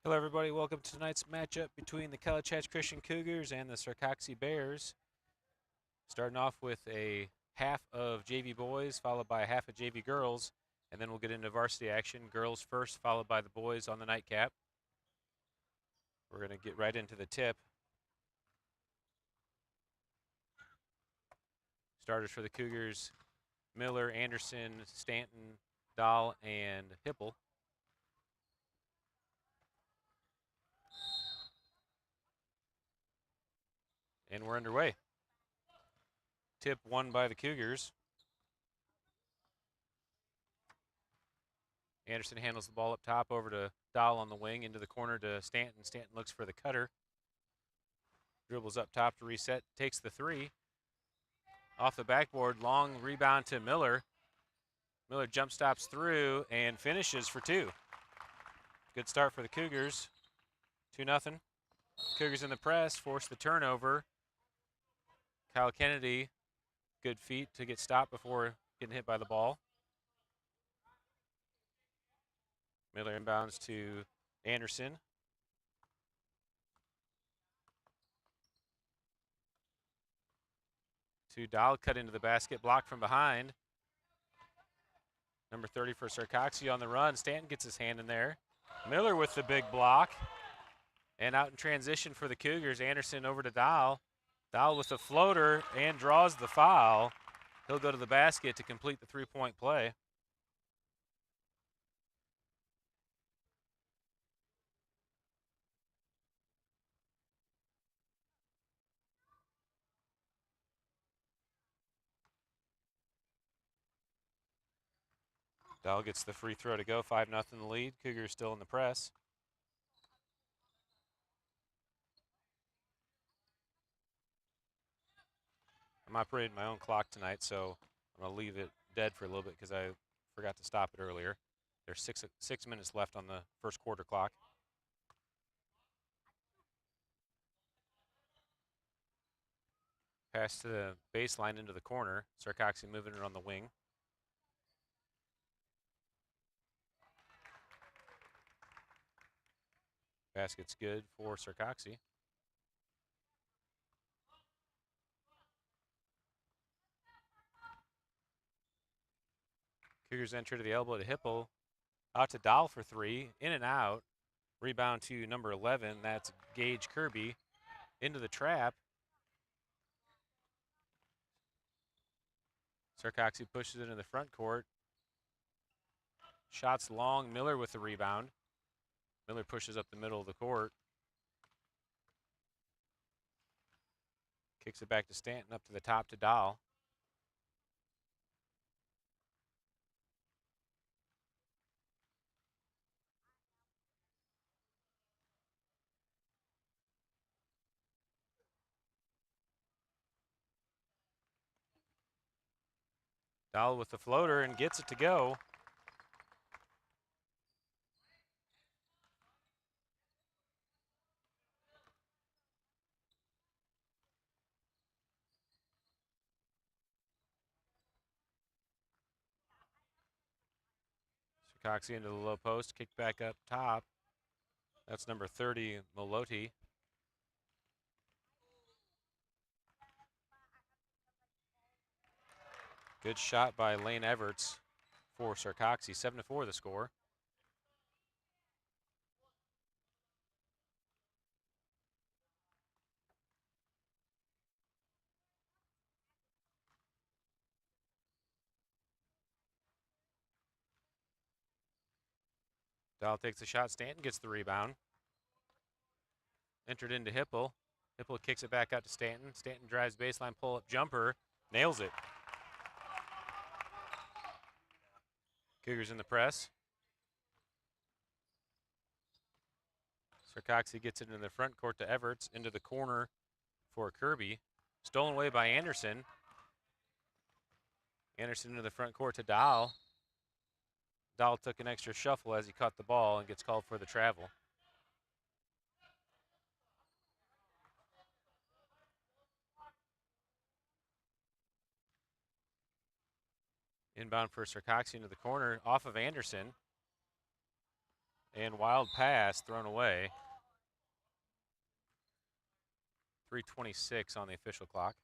Hello, everybody. Welcome to tonight's matchup between the College Hatch Christian Cougars and the Sarcoxie Bears. Starting off with a half of JV boys, followed by a half of JV girls, and then we'll get into varsity action. Girls first, followed by the boys on the nightcap. We're going to get right into the tip. Starters for the Cougars: Miller, Anderson, Stanton, Dahl, and Hipple. And we're underway. Tip won by the Cougars. Anderson handles the ball up top over to Dahl on the wing, into the corner to Stanton. Stanton looks for the cutter. Dribbles up top to reset, takes the three. Off the backboard, long rebound to Miller. Miller jump stops through and finishes for two. Good start for the Cougars. 2-0. Cougars in the press, force the turnover. Kyle Kennedy, good feet to get stopped before getting hit by the ball. Miller inbounds to Anderson. To Dahl, cut into the basket, blocked from behind. Number 30 for Sarcoxie on the run. Stanton gets his hand in there. Miller with the big block. And out in transition for the Cougars, Anderson over to Dahl. Dahl with the floater and draws the foul. He'll go to the basket to complete the three-point play. Dahl gets the free throw to go, 5-0 lead. Cougars still in the press. I'm operating my own clock tonight, so I'm going to leave it dead for a little bit because I forgot to stop it earlier. There's six minutes left on the first quarter clock. Pass to the baseline into the corner. Sarcoxie moving it on the wing. Basket's good for Sarcoxie. Cougars enter to the elbow to Hipple. Out to Dahl for three. In and out. Rebound to number 11. That's Gage Kirby. Into the trap. Sarcoxie pushes it into the front court. Shots long. Miller with the rebound. Miller pushes up the middle of the court. Kicks it back to Stanton, up to the top to Dahl. Dahl with the floater and gets it to go. Sarcoxie into the low post, kicked back up top. That's number 30, Maloti. Good shot by Lane Everts for Sarcoxie. 7-4 the score. Dahl takes the shot. Stanton gets the rebound. Entered into Hipple. Hipple kicks it back out to Stanton. Stanton drives baseline, pull-up jumper. Nails it. Cougars in the press. Sarcoxie gets it in the front court to Everts, into the corner for Kirby. Stolen away by Anderson. Anderson into the front court to Dahl. Dahl took an extra shuffle as he caught the ball and gets called for the travel. Inbound for Sarcoxie into the corner, off of Anderson. And wild pass thrown away. 3:26 on the official clock.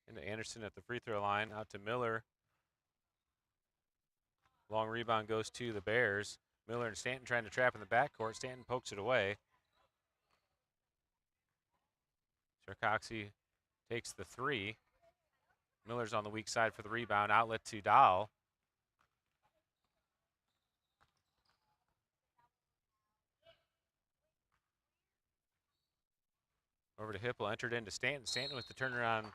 Into Anderson at the free throw line, out to Miller. Long rebound goes to the Bears. Miller and Stanton trying to trap in the backcourt. Stanton pokes it away. Sarcoxie takes the three. Miller's on the weak side for the rebound. Outlet to Dahl. Over to Hipple, entered into Stanton. Stanton with the turnaround.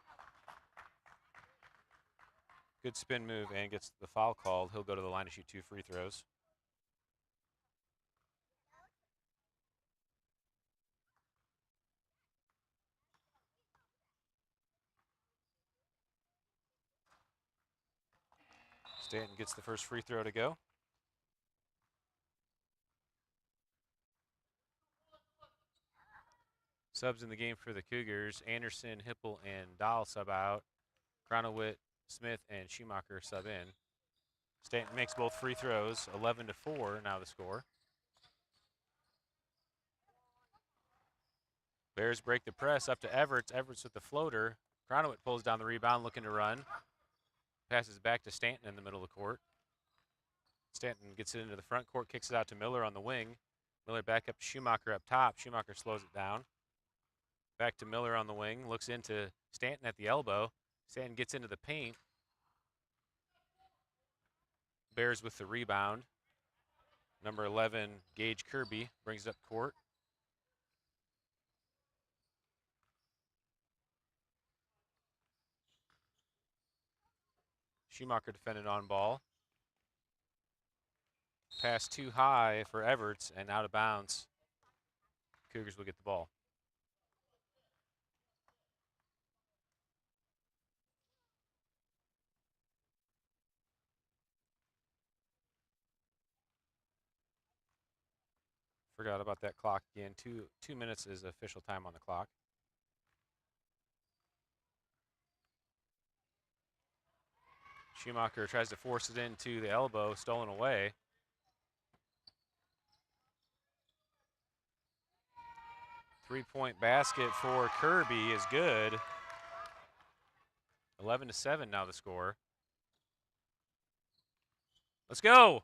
Good spin move and gets the foul called. He'll go to the line to shoot 2 free throws. Stanton gets the first free throw to go. Subs in the game for the Cougars. Anderson, Hipple, and Dahl sub out. Kronowit, Smith, and Schumacher sub in. Stanton makes both free throws. 11-4 now the score. Bears break the press up to Everts. Everts with the floater. Kronowit pulls down the rebound, looking to run. Passes back to Stanton in the middle of the court. Stanton gets it into the front court, kicks it out to Miller on the wing. Miller back up to Schumacher up top. Schumacher slows it down. Back to Miller on the wing, looks into Stanton at the elbow. Stanton gets into the paint. Bears with the rebound. Number 11, Gage Kirby, brings it up court. Schumacher defended on ball. Pass too high for Everts and out of bounds. Cougars will get the ball. Forgot about that clock again. Two minutes is official time on the clock. Schumacher tries to force it into the elbow, stolen away. Three-point basket for Kirby is good. 11-7 now the score. Let's go.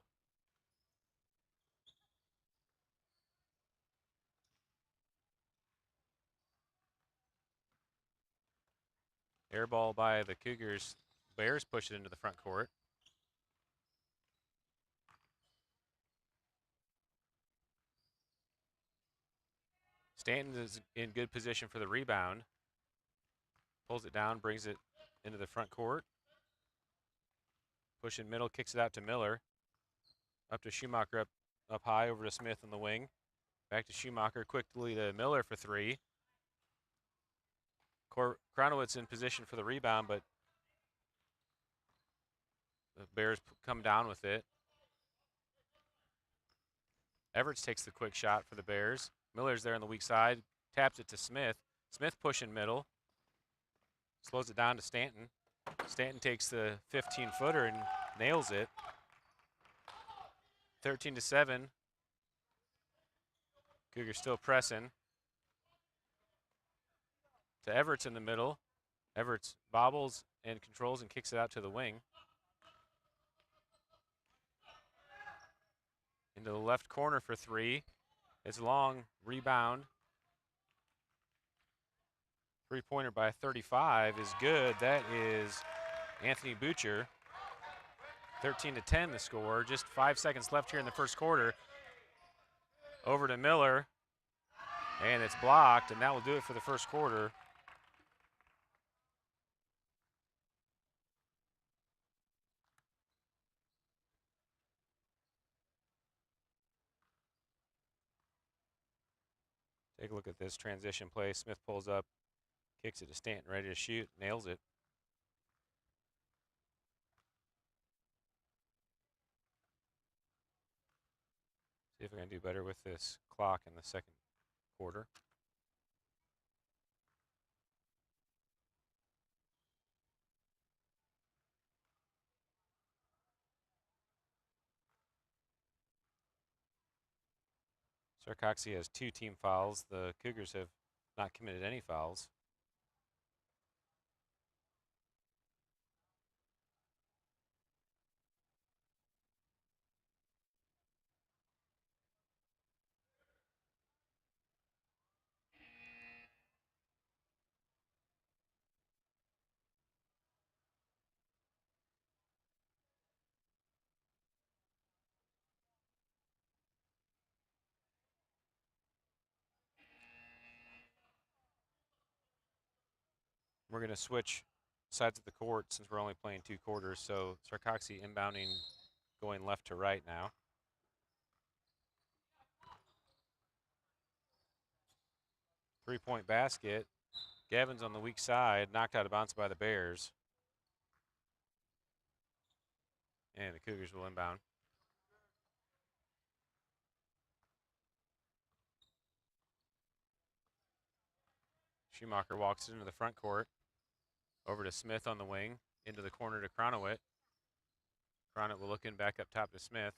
Air ball by the Cougars. Bears push it into the front court. Stanton is in good position for the rebound. Pulls it down, brings it into the front court. Push in middle, kicks it out to Miller. Up to Schumacher, up high, over to Smith on the wing. Back to Schumacher, quickly to Miller for three. Kronowitz in position for the rebound, but the Bears come down with it. Everts takes the quick shot for the Bears. Miller's there on the weak side, taps it to Smith. Smith pushing middle, slows it down to Stanton. Stanton takes the 15-footer and nails it. 13-7. Cougars still pressing. To Everts in the middle. Everts bobbles and controls and kicks it out to the wing. Into the left corner for three. It's long, rebound. Three-pointer by 35 is good. That is Anthony Butcher. 13-10 the score. Just 5 seconds left here in the first quarter. Over to Miller. And it's blocked, and that will do it for the first quarter. Take a look at this transition play. Smith pulls up, kicks it to Stanton, ready to shoot, nails it. See if we can do better with this clock in the second quarter. Sarcoxie has 2 team fouls. The Cougars have not committed any fouls. We're going to switch sides of the court since we're only playing 2 quarters. So Sarcoxie inbounding, going left to right now. Three-point basket. Gavin's on the weak side, knocked out of bounds by the Bears. And the Cougars will inbound. Schumacher walks into the front court. Over to Smith on the wing. Into the corner to Kronowit. Kronowit will look in back up top to Smith.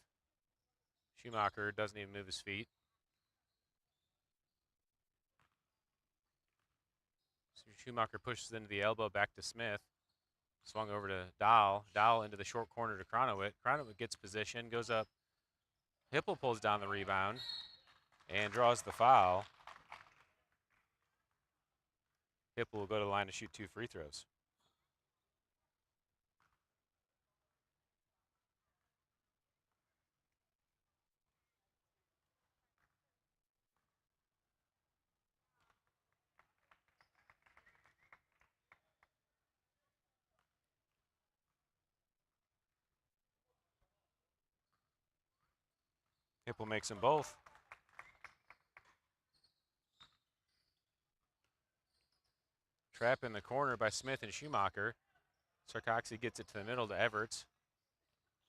Schumacher doesn't even move his feet. So Schumacher pushes into the elbow back to Smith. Swung over to Dahl. Dahl into the short corner to Kronowit. Kronowit gets position, goes up. Hipple pulls down the rebound and draws the foul. Hipple will go to the line to shoot 2 free throws. Hipple makes them both. Trap in the corner by Smith and Schumacher. Sarcoxie gets it to the middle to Everts.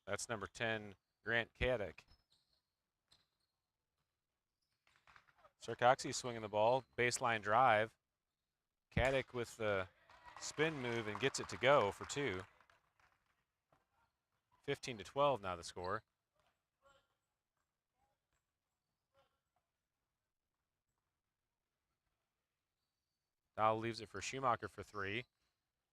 That's number 10, Grant Caddick. Sarcoxie swinging the ball, baseline drive. Caddick with the spin move and gets it to go for 2. 15-12 now the score. Dahl leaves it for Schumacher for 3.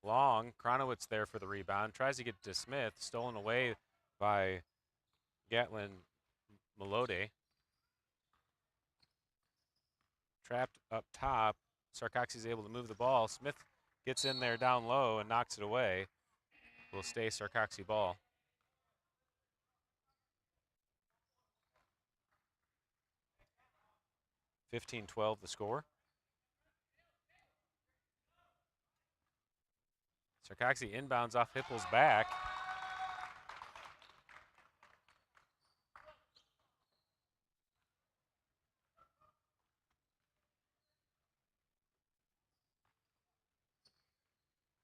Long, Kronowitz there for the rebound. Tries to get to Smith, stolen away by Gatlin Melode. Trapped up top. Sarcoxie's able to move the ball. Smith gets in there down low and knocks it away. Will stay Sarcoxie ball. (15-12) the score. Sarcoxie inbounds off Hipple's back.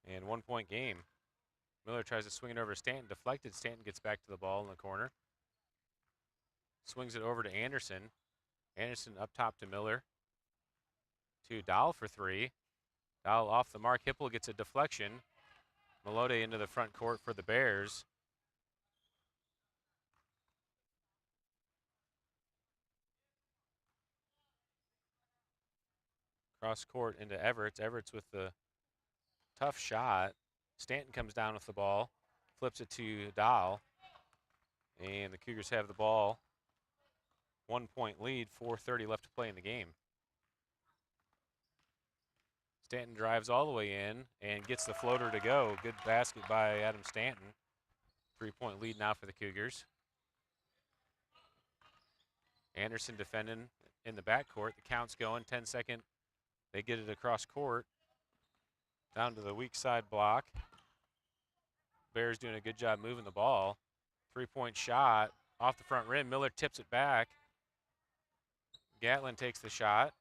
And 1-point game. Miller tries to swing it over to Stanton. Deflected. Stanton gets back to the ball in the corner. Swings it over to Anderson. Anderson up top to Miller. To Dahl for 3. Dahl off the mark. Hipple gets a deflection. Melode into the front court for the Bears. Cross court into Everts. Everts with the tough shot. Stanton comes down with the ball. Flips it to Dahl. And the Cougars have the ball. 1-point lead, 4:30 left to play in the game. Stanton drives all the way in and gets the floater to go. Good basket by Adam Stanton. 3-point lead now for the Cougars. Anderson defending in the backcourt. The count's going, 10-second. They get it across court. Down to the weak side block. Bears doing a good job moving the ball. 3-point shot off the front rim. Miller tips it back. Gatlin takes the shot.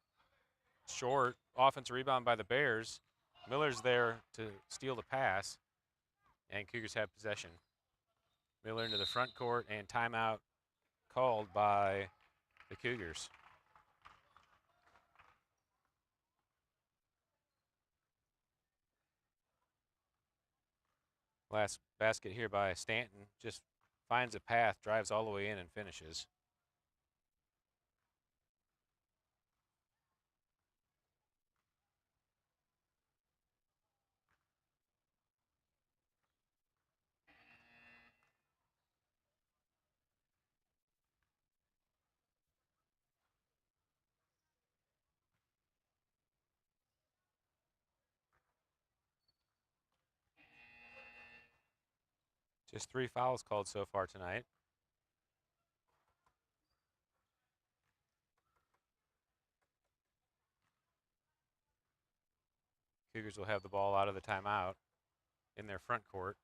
Short. Offensive rebound by the Bears. Miller's there to steal the pass. And Cougars have possession. Miller into the front court and timeout called by the Cougars. Last basket here by Stanton. Just finds a path, drives all the way in, and finishes. Just 3 fouls called so far tonight. Cougars will have the ball out of the timeout in their front court.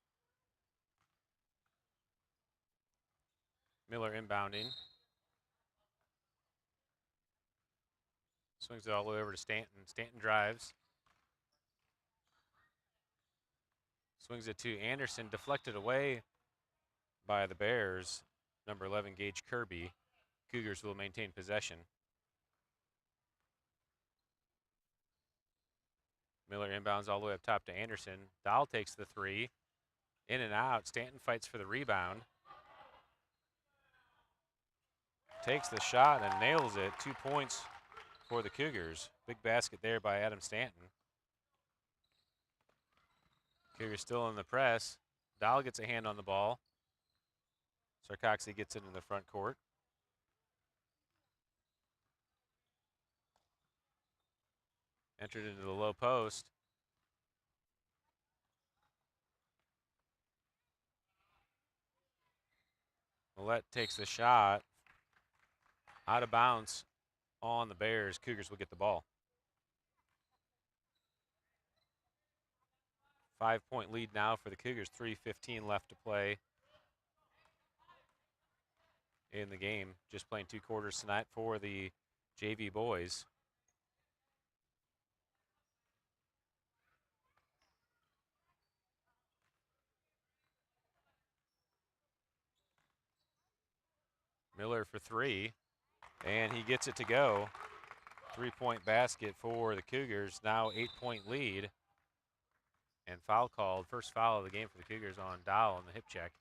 Miller inbounding. Swings it all the way over to Stanton. Stanton drives. Swings it to Anderson, deflected away by the Bears. Number 11, Gage Kirby. Cougars will maintain possession. Miller inbounds all the way up top to Anderson. Dahl takes the 3. In and out. Stanton fights for the rebound. Takes the shot and nails it. 2 points for the Cougars. Big basket there by Adam Stanton. Cougars still in the press. Dahl gets a hand on the ball. Sarcoxie gets it in the front court. Entered into the low post. Millette takes the shot. Out of bounds on the Bears. Cougars will get the ball. 5-point lead now for the Cougars. 3:15 left to play in the game. Just playing 2 quarters tonight for the JV boys. Miller for 3, and he gets it to go. 3-point basket for the Cougars. Now 8-point lead. And foul called. First foul of the game for the Cougars on Dahl on the hip check.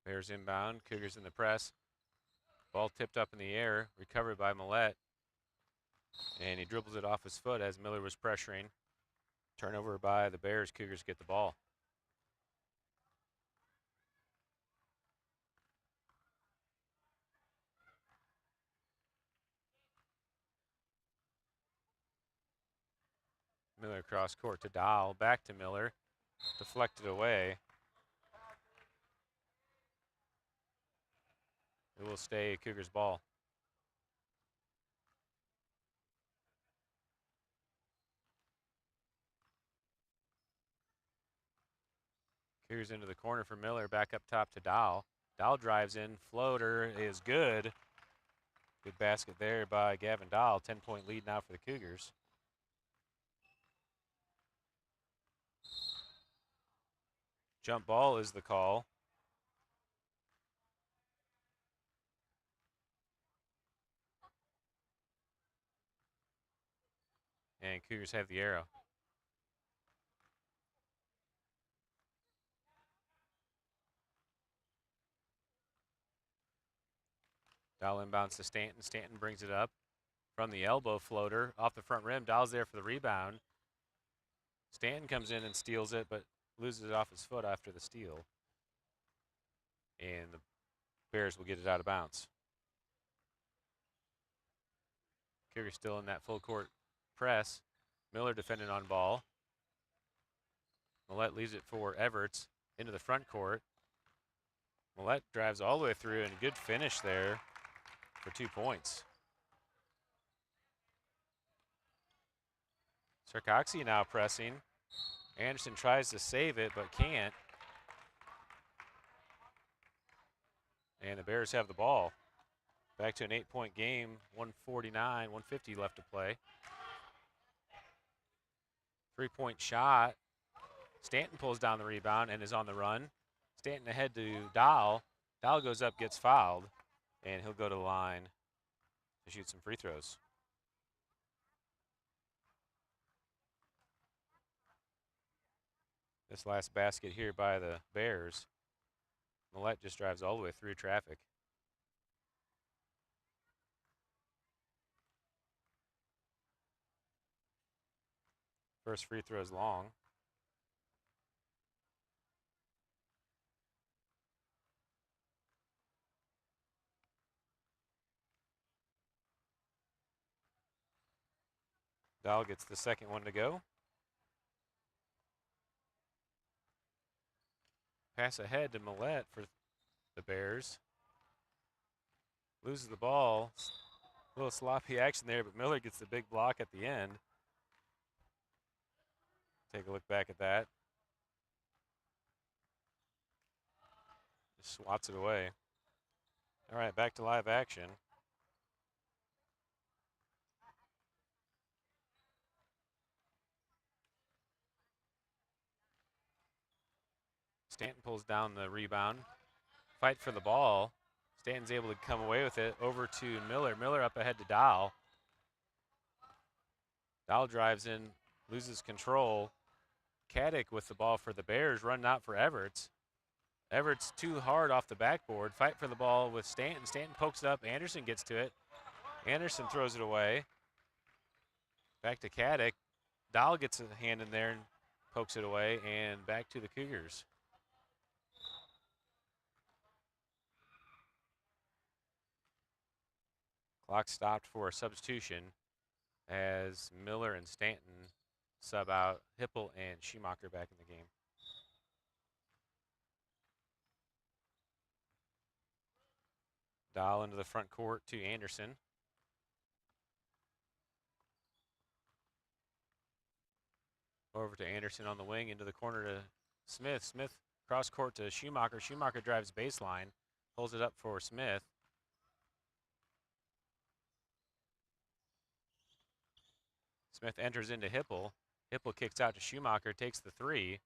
Bears inbound. Cougars in the press. Ball tipped up in the air. Recovered by Millette. And he dribbles it off his foot as Miller was pressuring. Turnover by the Bears. Cougars get the ball. Miller cross court to Dahl. Back to Miller. Deflected away. It will stay Cougars ball. Cougars into the corner for Miller. Back up top to Dahl. Dahl drives in. Floater is good. Good basket there by Gavin Dahl. 10-point lead now for the Cougars. Jump ball is the call. And Cougars have the arrow. Dahl inbounds to Stanton. Stanton brings it up from the elbow floater off the front rim. Dahl's there for the rebound. Stanton comes in and steals it, but loses it off his foot after the steal. And the Bears will get it out of bounds. Cougars still in that full court press. Miller defending on ball. Millette leaves it for Everts into the front court. Millette drives all the way through, and a good finish there for 2 points. Sarcoxie now pressing. Anderson tries to save it, but can't. And the Bears have the ball. Back to an 8-point game, 149, 150 left to play. 3-point shot. Stanton pulls down the rebound and is on the run. Stanton ahead to Dahl. Dahl goes up, gets fouled, and he'll go to the line to shoot some free throws. This last basket here by the Bears, Millette just drives all the way through traffic. First free throw is long. Dahl gets the second one to go. Pass ahead to Millette for the Bears. Loses the ball. A little sloppy action there, but Miller gets the big block at the end. Take a look back at that. Just swats it away. All right, back to live action. Stanton pulls down the rebound. Fight for the ball. Stanton's able to come away with it. Over to Miller. Miller up ahead to Dahl. Dahl drives in, loses control. Caddick with the ball for the Bears, running out for Everts. Everts too hard off the backboard. Fight for the ball with Stanton. Stanton pokes it up. Anderson gets to it. Anderson throws it away. Back to Caddick. Dahl gets a hand in there and pokes it away. And back to the Cougars. Clock stopped for a substitution as Miller and Stanton sub out Hipple and Schumacher back in the game. Dahl into the front court to Anderson. Over to Anderson on the wing, into the corner to Smith. Smith cross court to Schumacher. Schumacher drives baseline, pulls it up for Smith. Smith enters into Hipple. Hipple kicks out to Schumacher, takes the three.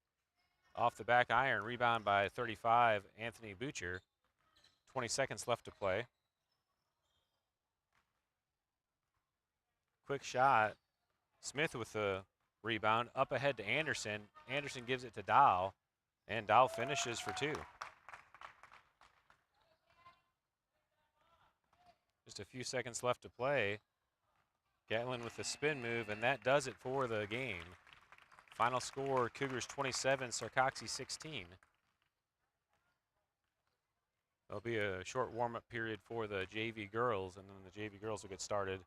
Off the back iron, rebound by 35, Anthony Butcher. 20 seconds left to play. Quick shot. Smith with the rebound, up ahead to Anderson. Anderson gives it to Dahl, and Dahl finishes for two. Just a few seconds left to play. Gatlin with the spin move, and that does it for the game. Final score, Cougars 27, Sarcoxie 16. There'll be a short warm-up period for the JV girls, and then the JV girls will get started.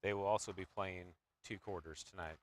They will also be playing 2 quarters tonight.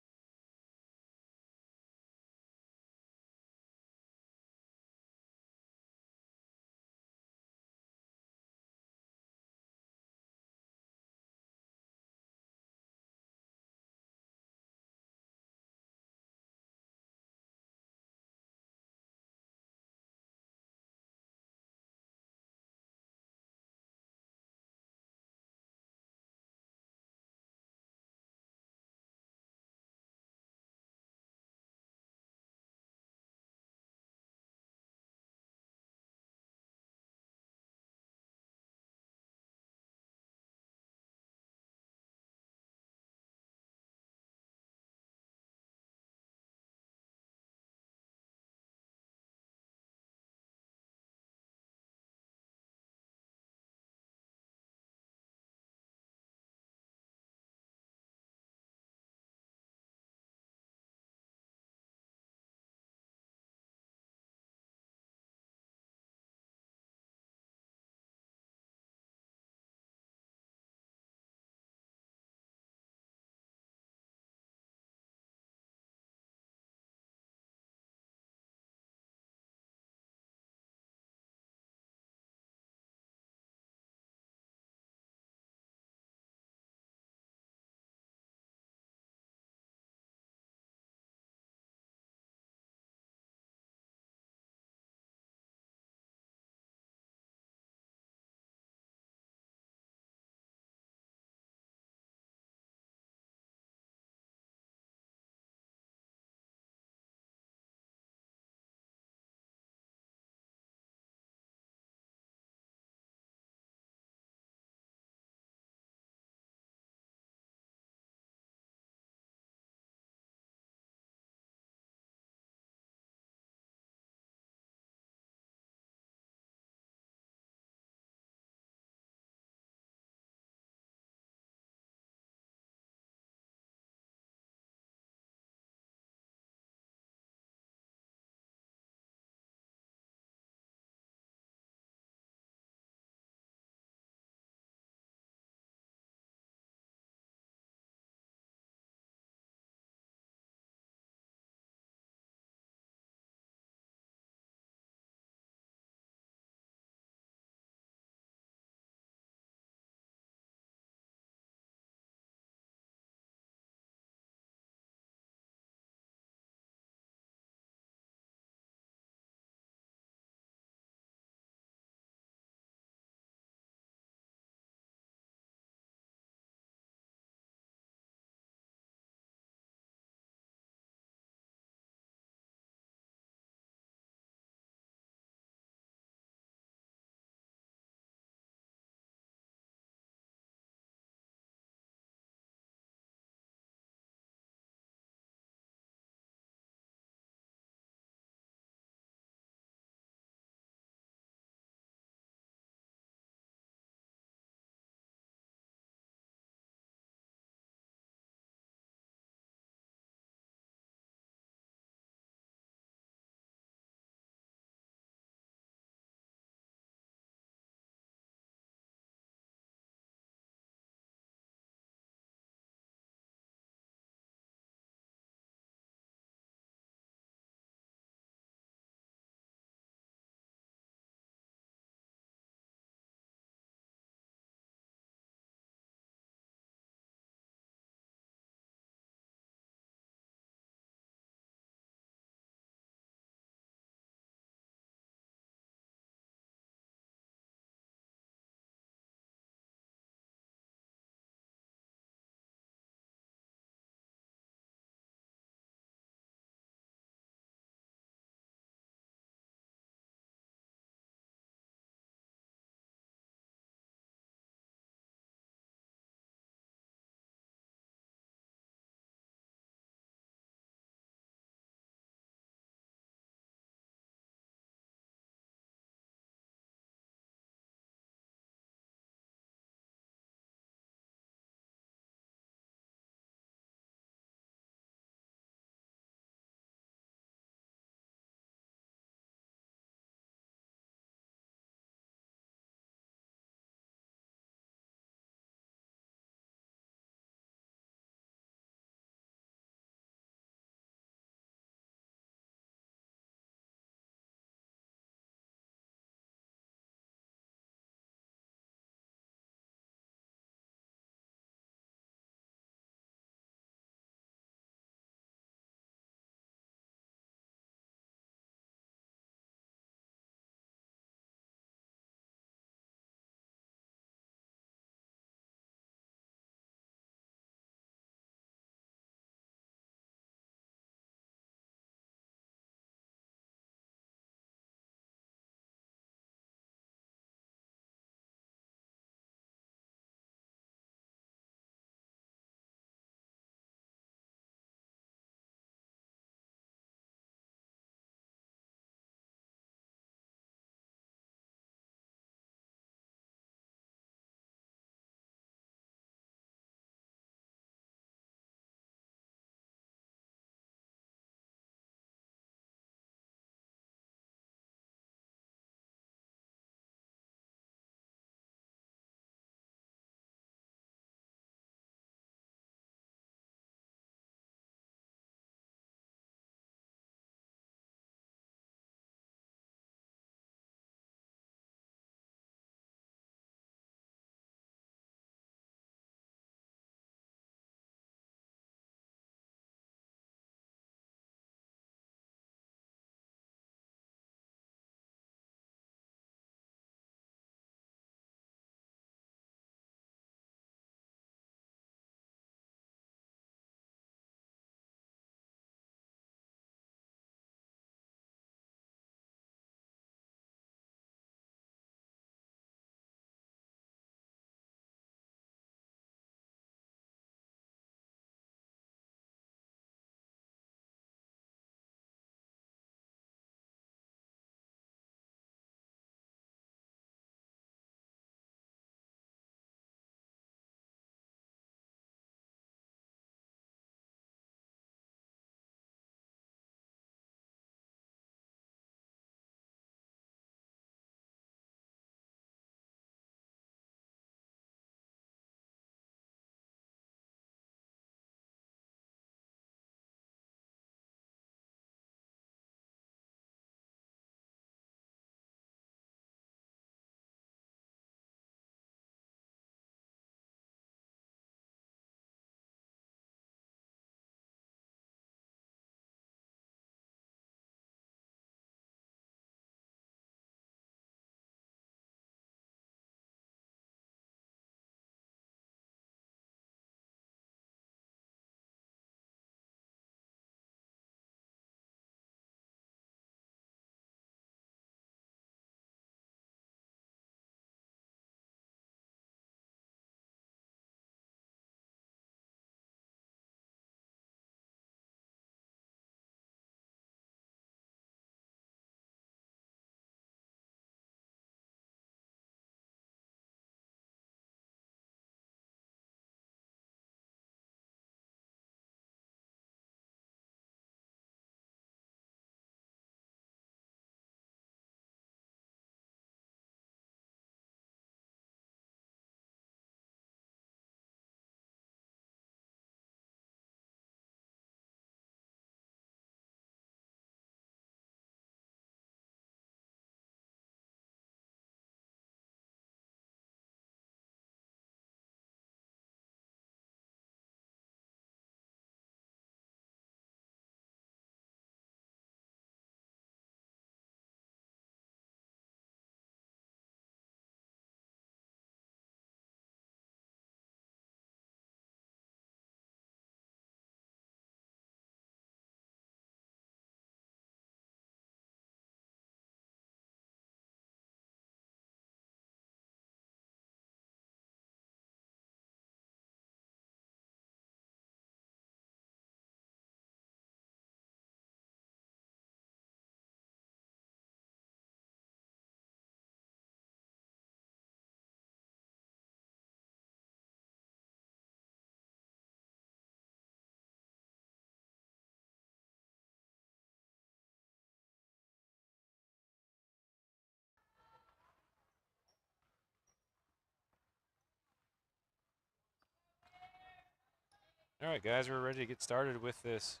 All right, guys, we're ready to get started with this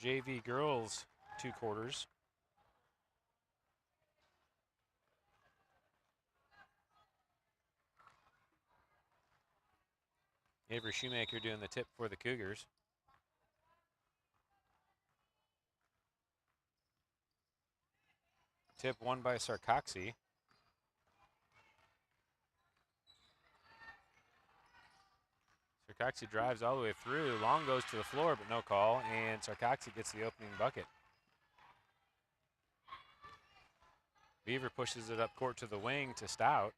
JV girls 2 quarters. Avery Shoemaker doing the tip for the Cougars. Tip won by Sarcoxie. Sarcoxie drives all the way through. Long goes to the floor, but no call, and Sarcoxie gets the opening bucket. Beaver pushes it up court to the wing to Stout.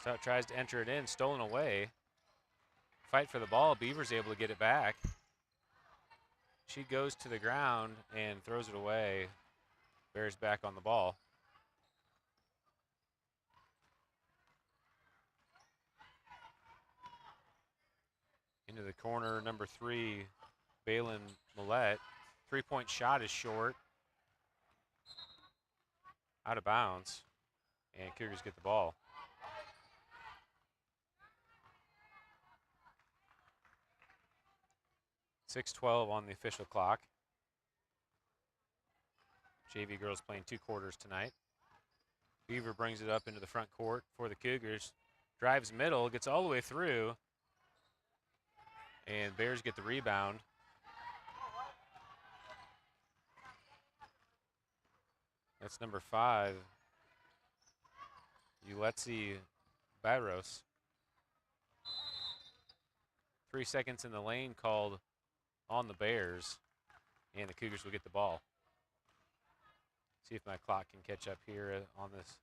Stout tries to enter it in, stolen away. Fight for the ball, Beaver's able to get it back. She goes to the ground and throws it away. Bears back on the ball. Into the corner, number 3, Balin Millette. 3-point shot is short. Out of bounds. And Cougars get the ball. .6:12 on the official clock. JV girls playing 2 quarters tonight. Beaver brings it up into the front court for the Cougars. Drives middle, gets all the way through. And Bears get the rebound. That's number 5, Uletzi Barros. 3 seconds in the lane called on the Bears, and the Cougars will get the ball. See if my clock can catch up here on this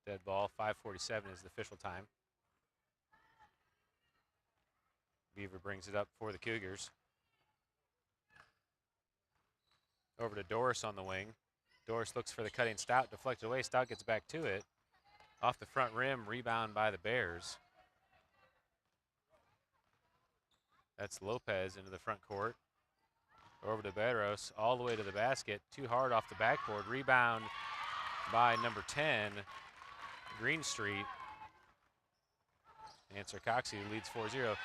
dead ball. 5:47 is the official time. Beaver brings it up for the Cougars. Over to Doris on the wing. Doris looks for the cutting Stout, deflected away. Stout gets back to it. Off the front rim, rebound by the Bears. That's Lopez into the front court. Over to Barros, all the way to the basket. Too hard off the backboard. Rebound by number 10, Greenstreet. And Sarcoxie leads 4-0.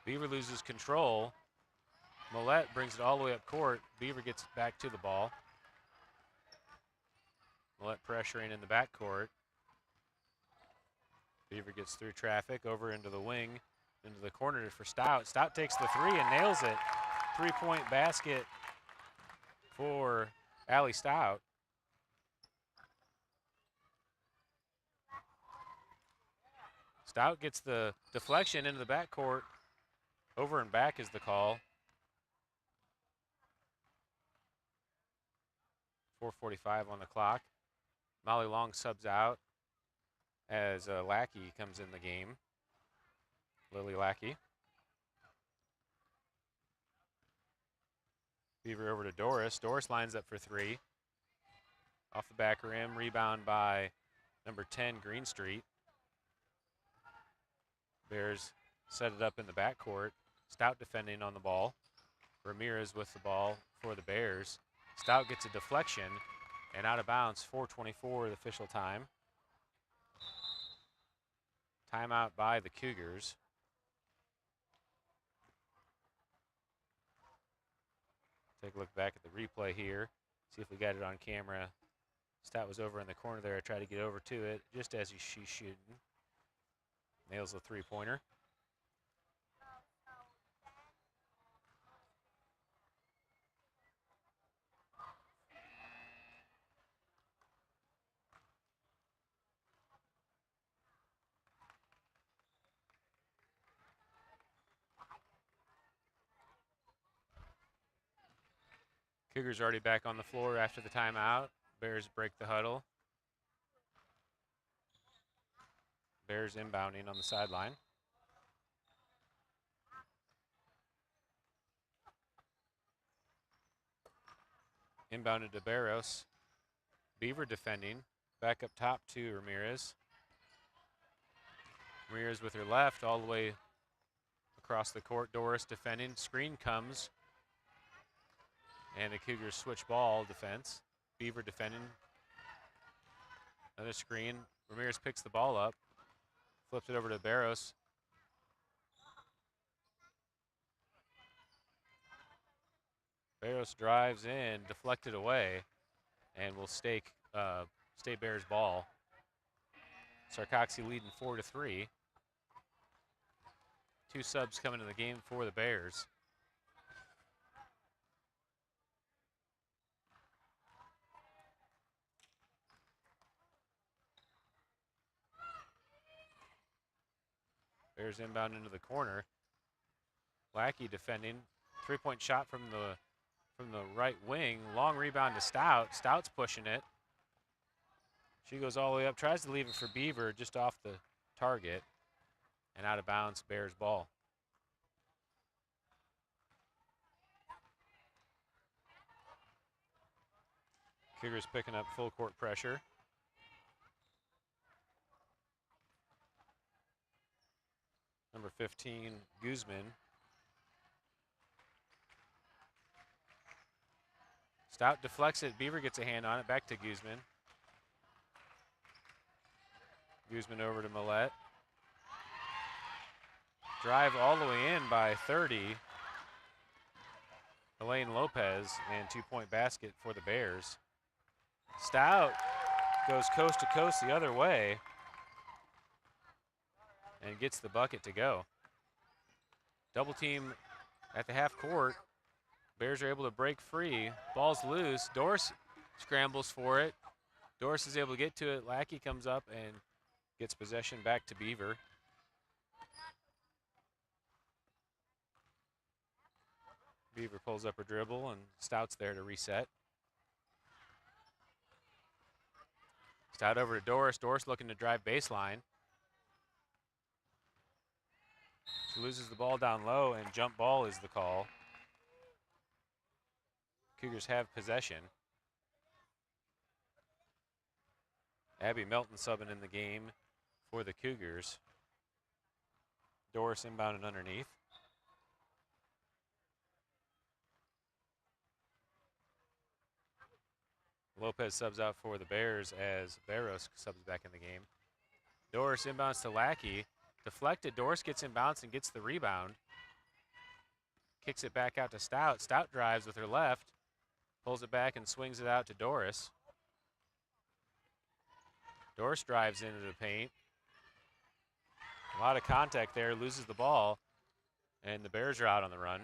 Beaver loses control. Millette brings it all the way up court. Beaver gets back to the ball. Millette pressuring in the backcourt. Beaver gets through traffic, over into the wing, into the corner for Stout. Stout takes the 3 and nails it. 3-point basket for Allie Stout. Stout gets the deflection into the backcourt. Over and back is the call. 4:45 on the clock. Molly Long subs out as Lackey comes in the game. Lily Lackey. Beaver over to Doris. Doris lines up for 3. Off the back rim, rebound by number 10, Greenstreet. Bears set it up in the backcourt. Stout defending on the ball. Ramirez with the ball for the Bears. Stout gets a deflection and out of bounds. 4:24 the official time. Timeout by the Cougars. Take a look back at the replay here. See if we got it on camera. Stout was over in the corner there. I tried to get over to it just as she's shooting. Nails the 3-pointer. Cougars already back on the floor after the timeout. Bears break the huddle. Bears inbounding on the sideline. Inbounded to Barros. Beaver defending. Back up top to Ramirez. Ramirez with her left all the way across the court. Doris defending. Screen comes. And the Cougars switch ball defense. Beaver defending. Another screen. Ramirez picks the ball up. Flips it over to Barros. Barros drives in, deflected away, and will stay Bears ball. Sarcoxie leading 4-3. 2 subs coming to the game for the Bears. Bears inbound into the corner. Lackey defending. 3-point shot from the right wing. Long rebound to Stout. Stout's pushing it. She goes all the way up, tries to leave it for Beaver, just off the target. And out of bounds, Bears ball. Cougars picking up full court pressure. Number 15, Guzman. Stout deflects it. Beaver gets a hand on it. Back to Guzman. Guzman over to Millette. Drive all the way in by 30. Elaine Lopez, and 2-point basket for the Bears. Stout goes coast to coast the other way and gets the bucket to go. Double team at the half court. Bears are able to break free. Ball's loose. Doris scrambles for it. Doris is able to get to it. Lackey comes up and gets possession back to Beaver. Beaver pulls up her dribble, and Stout's there to reset. Stout over to Doris. Doris looking to drive baseline. She loses the ball down low, and jump ball is the call. Cougars have possession. Abby Melton subbing in the game for the Cougars. Doris inbounding underneath. Lopez subs out for the Bears as Barros subs back in the game. Doris inbounds to Lackey. Deflected. Doris gets inbounds and gets the rebound. Kicks it back out to Stout. Stout drives with her left. Pulls it back and swings it out to Doris. Doris drives into the paint. A lot of contact there. Loses the ball. And the Bears are out on the run.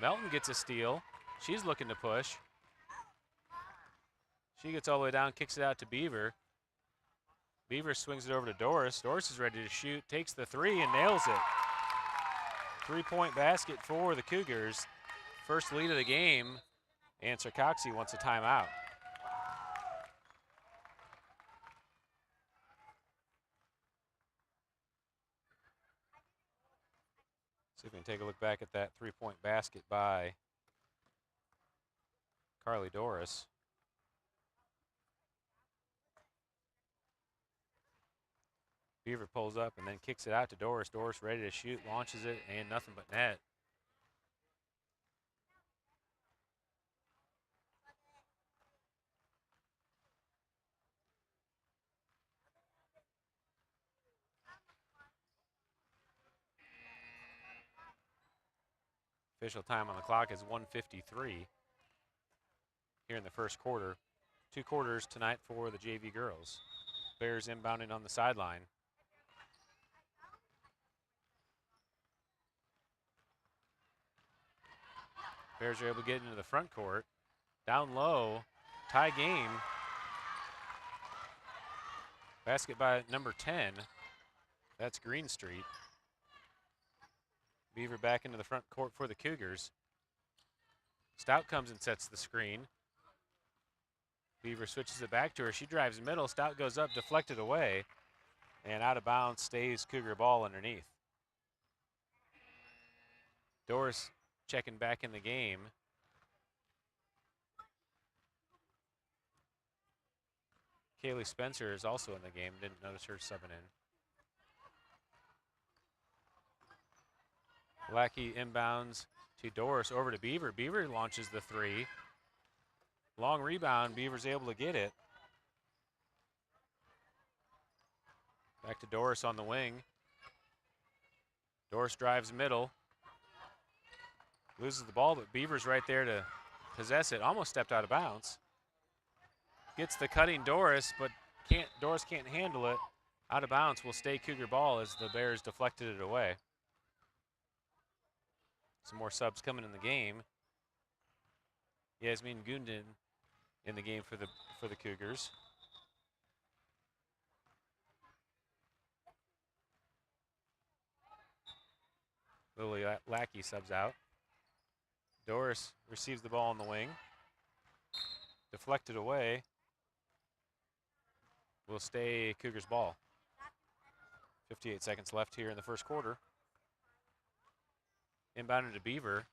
Melton gets a steal. She's looking to push. She gets all the way down, kicks it out to Beaver. Beaver swings it over to Doris. Doris is ready to shoot, takes the 3 and nails it. 3-point basket for the Cougars. First lead of the game, and Sarcoxie wants a timeout. See if we can take a look back at that 3-point basket by Carly Doris. Beaver pulls up and then kicks it out to Doris. Doris ready to shoot, launches it, and nothing but net. Official time on the clock is 1:53 here in the first quarter. 2 quarters tonight for the JV girls. Bears inbounding on the sideline. Bears are able to get into the front court. Down low, tie game. Basket by number 10. That's Green Street. Beaver back into the front court for the Cougars. Stout comes and sets the screen. Beaver switches it back to her. She drives middle. Stout goes up, deflected away. And out of bounds stays Cougar ball underneath. Doris checking back in the game. Kaylee Spencer is also in the game. Didn't notice her subbing in. Lackey inbounds to Doris over to Beaver. Beaver launches the 3. Long rebound. Beaver's able to get it. Back to Doris on the wing. Doris drives middle. Loses the ball, but Beaver's right there to possess it. Almost stepped out of bounds. Gets the cutting Doris, but Doris can't handle it. Out of bounds will stay Cougar ball as the Bears deflected it away. Some more subs coming in the game. Yasmin Gundin in the game for the Cougars. Lily Lackey subs out. Doris receives the ball on the wing. Deflected away. Will stay Cougars ball. 58 seconds left here in the first quarter. Inbounded to Beaver.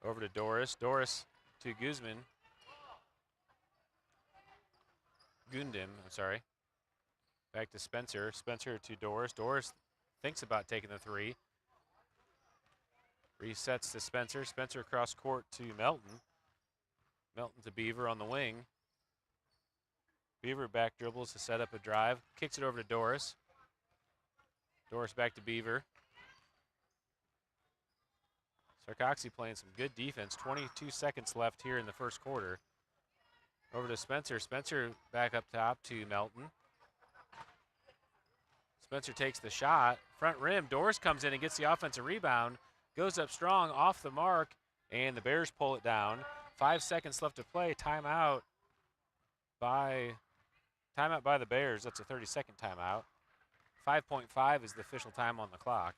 Over to Doris. Doris to Guzman. Gundim, I'm sorry. Back to Spencer. Spencer to Doris. Doris thinks about taking the three. Resets to Spencer. Spencer across court to Melton. Melton to Beaver on the wing. Beaver back dribbles to set up a drive. Kicks it over to Doris. Doris back to Beaver. Sarcoxie playing some good defense. 22 seconds left here in the first quarter. Over to Spencer. Spencer back up top to Melton. Spencer takes the shot. Front rim. Doris comes in and gets the offensive rebound. Goes up strong off the mark, and the Bears pull it down. 5 seconds left to play. Timeout by the Bears. That's a 30-second timeout. 5.5 is the official time on the clock.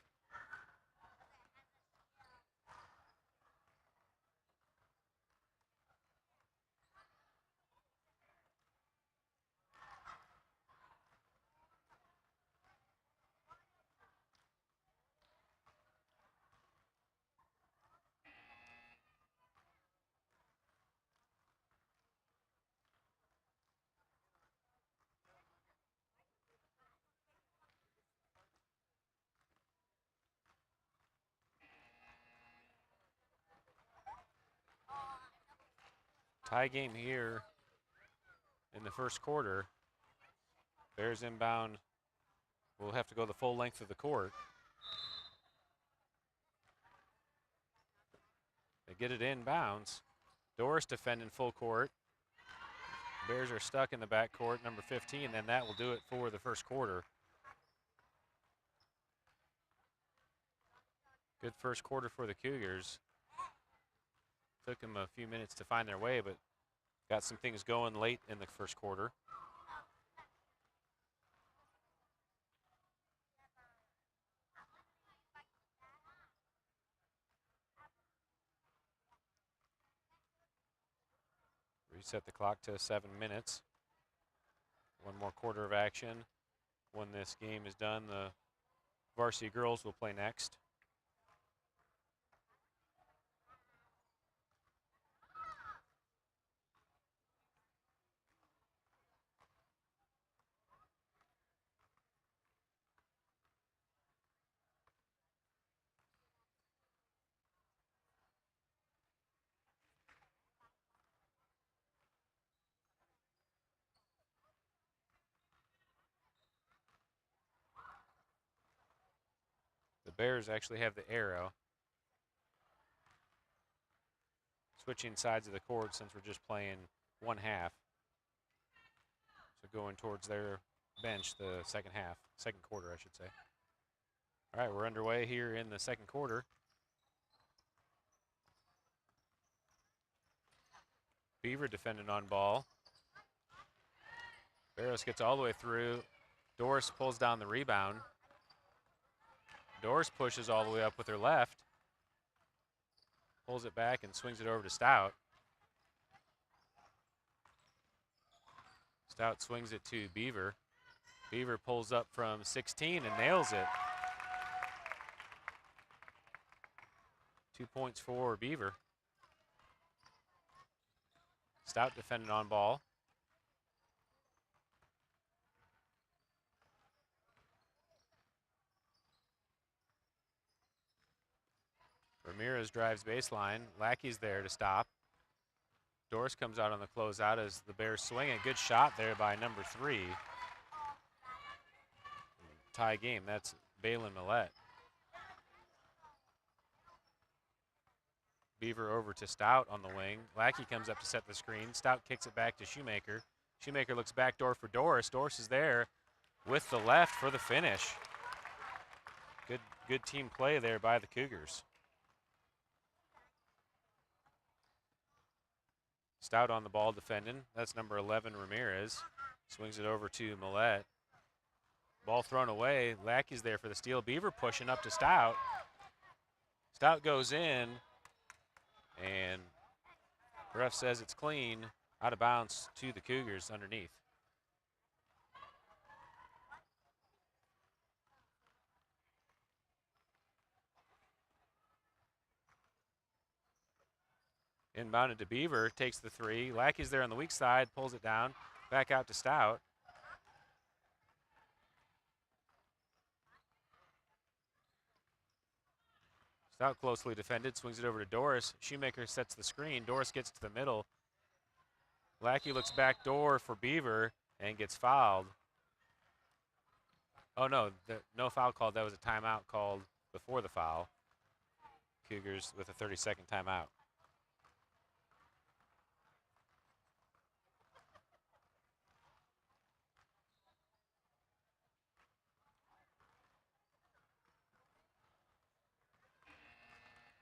Tie game here in the first quarter. Bears inbound. We'll have to go the full length of the court. They get it inbounds. Doris defending full court. Bears are stuck in the back court, number 15, and that will do it for the first quarter. Good first quarter for the Cougars. Took them a few minutes to find their way, but got some things going late in the first quarter. Reset the clock to 7 minutes. One more quarter of action. When this game is done, the varsity girls will play next. The Bears actually have the arrow. Switching sides of the court since we're just playing one half. So going towards their bench the second quarter, I should say. All right, we're underway here in the second quarter. Beaver defending on ball. Barros gets all the way through. Doris pulls down the rebound. Doris pushes all the way up with her left. Pulls it back and swings it over to Stout. Stout swings it to Beaver. Beaver pulls up from 16 and nails it. 2 points for Beaver. Stout defending on ball. Ramirez drives baseline. Lackey's there to stop. Doris comes out on the closeout as the Bears swing. A good shot there by number 3. Tie game. That's Balin Millette. Beaver over to Stout on the wing. Lackey comes up to set the screen. Stout kicks it back to Shoemaker. Shoemaker looks backdoor for Doris. Doris is there with the left for the finish. Good team play there by the Cougars. Stout on the ball defending. That's number 11, Ramirez. Swings it over to Millette. Ball thrown away. Lackey's there for the steal. Beaver pushing up to Stout. Stout goes in, and the ref says it's clean. Out of bounds to the Cougars underneath. Inbounded to Beaver, takes the three. Lackey's there on the weak side, pulls it down. Back out to Stout. Stout closely defended, swings it over to Doris. Shoemaker sets the screen. Doris gets to the middle. Lackey looks back door for Beaver and gets fouled. Oh no, no foul called. That was a timeout called before the foul. Cougars with a 30-second timeout.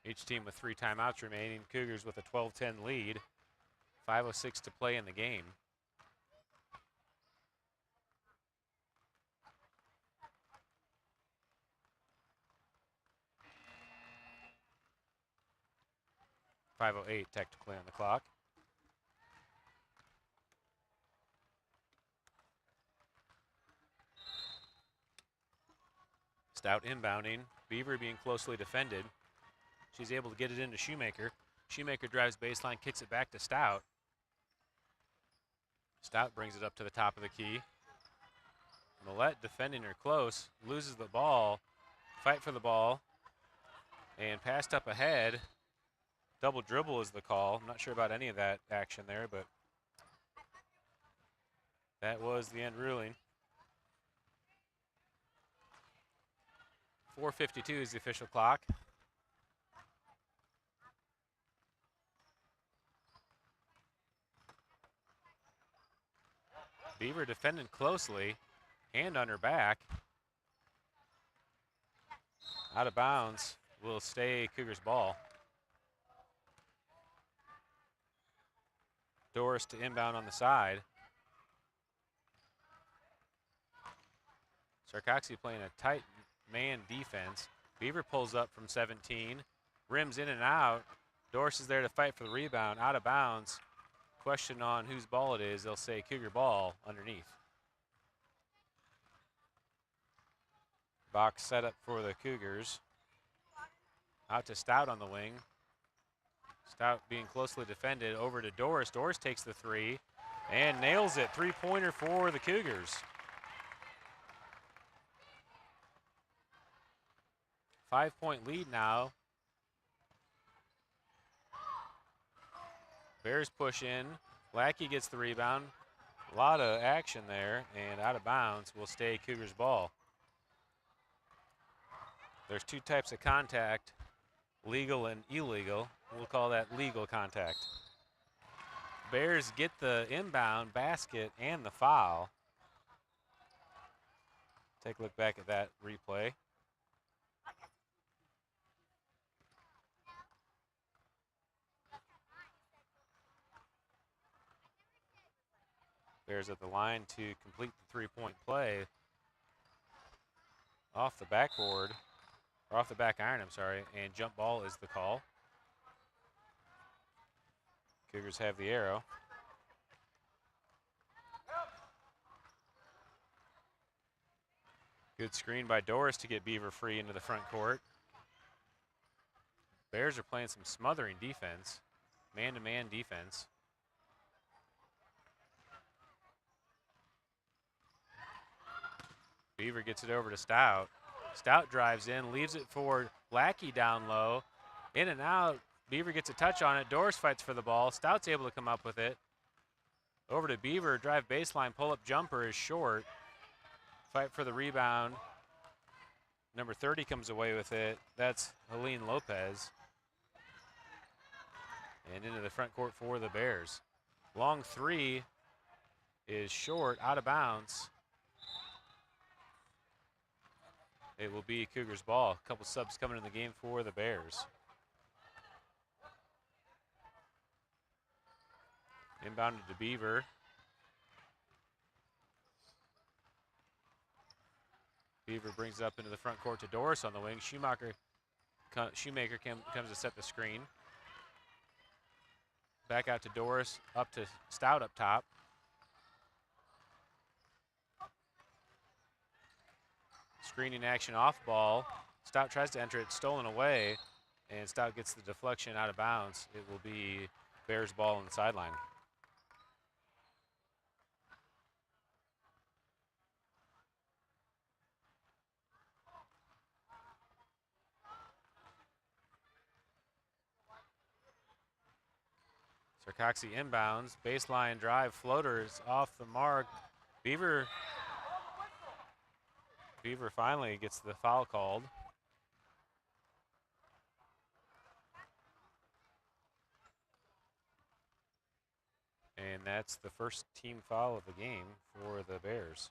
Each team with 3 timeouts remaining. Cougars with a 12-10 lead. 5:06 to play in the game. .508 technically on the clock. Stout inbounding. Beaver being closely defended. She's able to get it into Shoemaker. Shoemaker drives baseline, kicks it back to Stout. Stout brings it up to the top of the key. Millette defending her close, loses the ball. Fight for the ball. And passed up ahead. Double dribble is the call. I'm not sure about any of that action there, but that was the end ruling. 4:52 is the official clock. Beaver defending closely, hand on her back. Out of bounds, will stay Cougars ball. Doris to inbound on the side. Sarcoxie playing a tight man defense. Beaver pulls up from 17, rims in and out. Doris is there to fight for the rebound, out of bounds. Question on whose ball it is, they'll say Cougar ball underneath. Box set up for the Cougars. Out to Stout on the wing. Stout being closely defended, over to Doris. Doris takes the three and nails it. 3-pointer for the Cougars. 5-point lead now. Bears push in. Lackey gets the rebound. A lot of action there, and out of bounds will stay Cougars ball. There's 2 types of contact, legal and illegal. We'll call that legal contact. Bears get the inbound basket and the foul. Take a look back at that replay. Bears at the line to complete the 3-point play. Off the backboard, or off the back iron, I'm sorry, and jump ball is the call. Cougars have the arrow. Good screen by Doris to get Beaver free into the front court. Bears are playing some smothering defense, man-to-man defense. Beaver gets it over to Stout. Stout drives in, leaves it for Lackey down low. In and out, Beaver gets a touch on it. Doris fights for the ball. Stout's able to come up with it. Over to Beaver, drive baseline, pull-up jumper is short. Fight for the rebound. Number 30 comes away with it. That's Helene Lopez. And into the front court for the Bears. Long three is short, out of bounds. It will be Cougars ball. A couple subs coming in the game for the Bears. Inbounded to Beaver. Beaver brings it up into the front court to Doris on the wing. Shoemaker comes to set the screen. Back out to Doris, up to Stout up top. Screening action off ball. Stout tries to enter it, stolen away, and Stout gets the deflection out of bounds. It will be Bears ball on the sideline. Sarcoxie inbounds, baseline drive, floaters off the mark. Beaver finally gets the foul called. And that's the first team foul of the game for the Bears.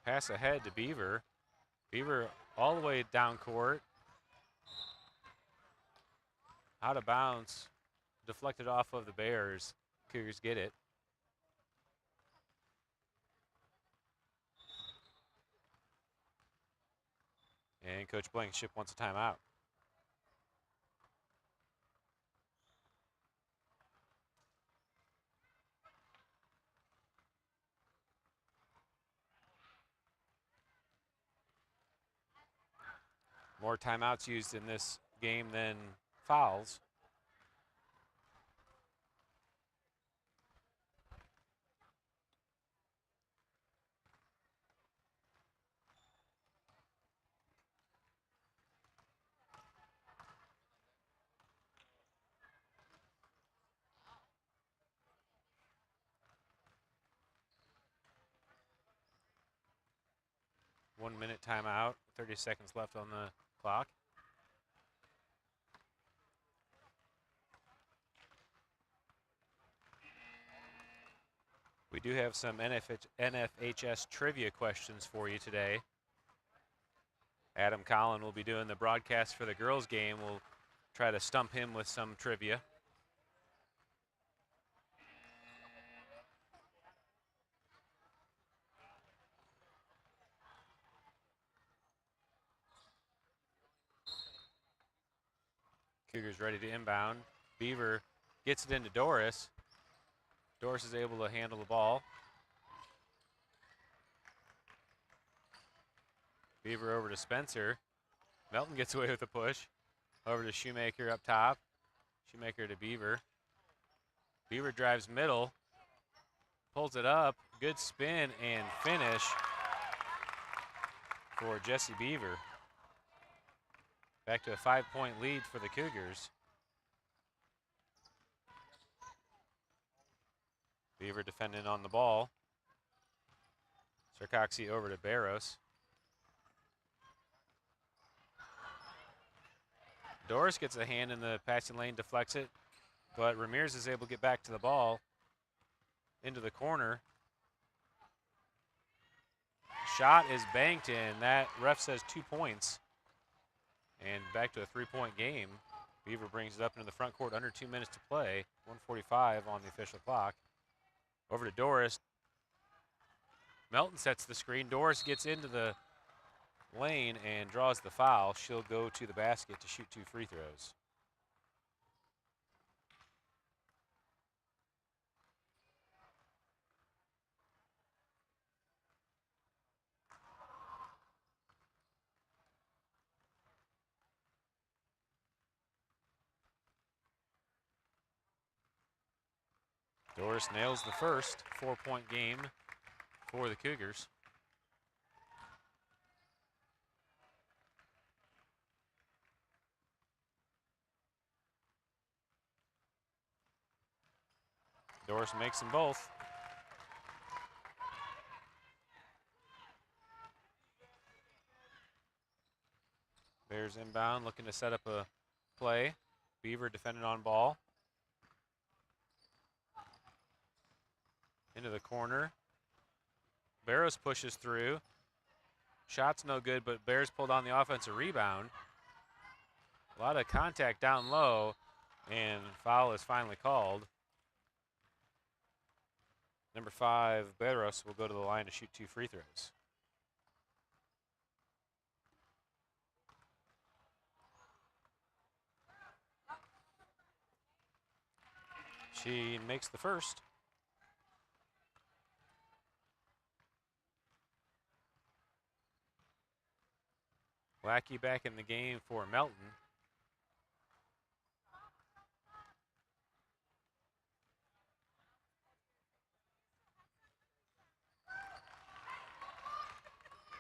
Pass ahead to Beaver. Beaver all the way down court. Out of bounds. Deflected off of the Bears. Cougars get it. And Coach Blankenship wants a timeout. More timeouts used in this game than fouls. One minute timeout, 30 seconds left on the clock. We do have some NFHS trivia questions for you today. Adam Collin will be doing the broadcast for the girls' game. We'll try to stump him with some trivia. Cougars ready to inbound. Beaver gets it into Doris. Doris is able to handle the ball. Beaver over to Spencer. Melton gets away with the push. Over to Shoemaker up top. Shoemaker to Beaver. Beaver drives middle. Pulls it up. Good spin and finish for Jesse Beaver. Back to a 5-point lead for the Cougars. Beaver defending on the ball. Sarcoxie over to Barros. Doris gets a hand in the passing lane, deflects it, but Ramirez is able to get back to the ball into the corner. Shot is banked in. That ref says 2 points. And back to a 3-point game. Beaver brings it up into the front court, under 2 minutes to play. 1:45 on the official clock. Over to Doris. Melton sets the screen. Doris gets into the lane and draws the foul. She'll go to the basket to shoot 2 free throws. Doris nails the first 4-point game for the Cougars. Doris makes them both. Bears inbound, looking to set up a play. Beaver defending on ball. Into the corner. Barrows pushes through. Shot's no good, but Bears pulled on the offensive rebound. A lot of contact down low, and foul is finally called. Number 5, Barrows, will go to the line to shoot 2 free throws. She makes the first. Lackey back in the game for Melton.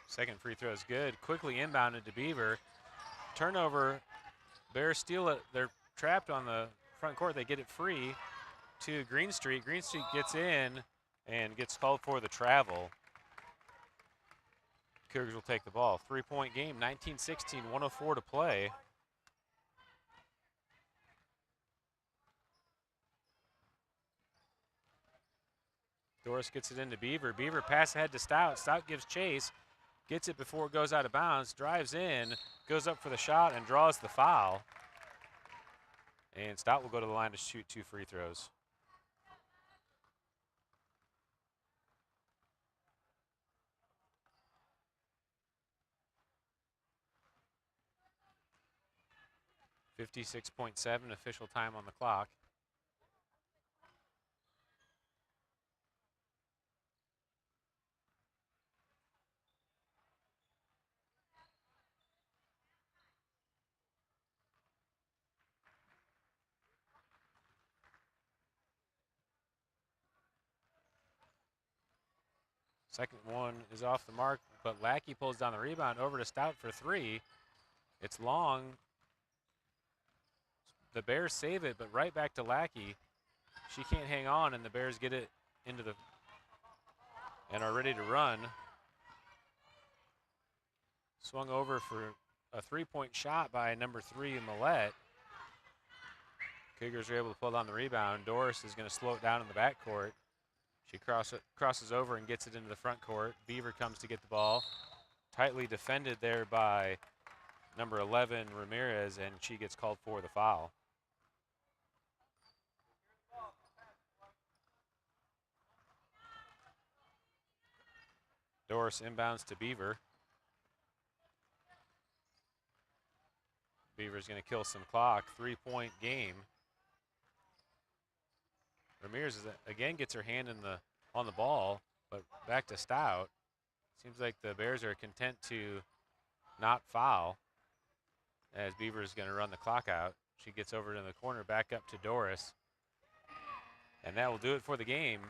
Second free throw is good. Quickly inbounded to Beaver. Turnover. Bears steal it. They're trapped on the front court. They get it free to Greenstreet. Greenstreet gets in and gets called for the travel. Cougars will take the ball. 3-point game, 19-16, 1:04 to play. Doris gets it into Beaver. Beaver pass ahead to Stout. Stout gives chase, gets it before it goes out of bounds, drives in, goes up for the shot, and draws the foul. And Stout will go to the line to shoot 2 free throws. .7 official time on the clock. Second one is off the mark, but Lackey pulls down the rebound over to Stout for 3. It's long. The Bears save it, but right back to Lackey. She can't hang on, and the Bears get it into the and are ready to run. Swung over for a 3-point shot by number 3, Millette. Cougars are able to pull down the rebound. Doris is going to slow it down in the backcourt. She crosses over and gets it into the front court. Beaver comes to get the ball. Tightly defended there by number 11, Ramirez, and she gets called for the foul. Doris inbounds to Beaver. Beaver's going to kill some clock. 3-point game. Ramirez again gets her hand on the ball, but back to Stout. Seems like the Bears are content to not foul as Beaver is going to run the clock out. She gets over to the corner, back up to Doris. And that will do it for the game.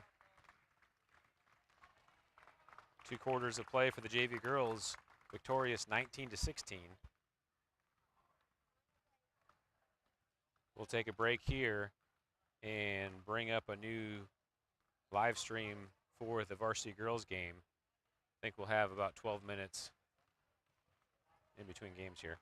2 quarters of play for the JV girls, victorious 19-16. We'll take a break here and bring up a new live stream for the varsity girls game. I think we'll have about 12 minutes in between games here.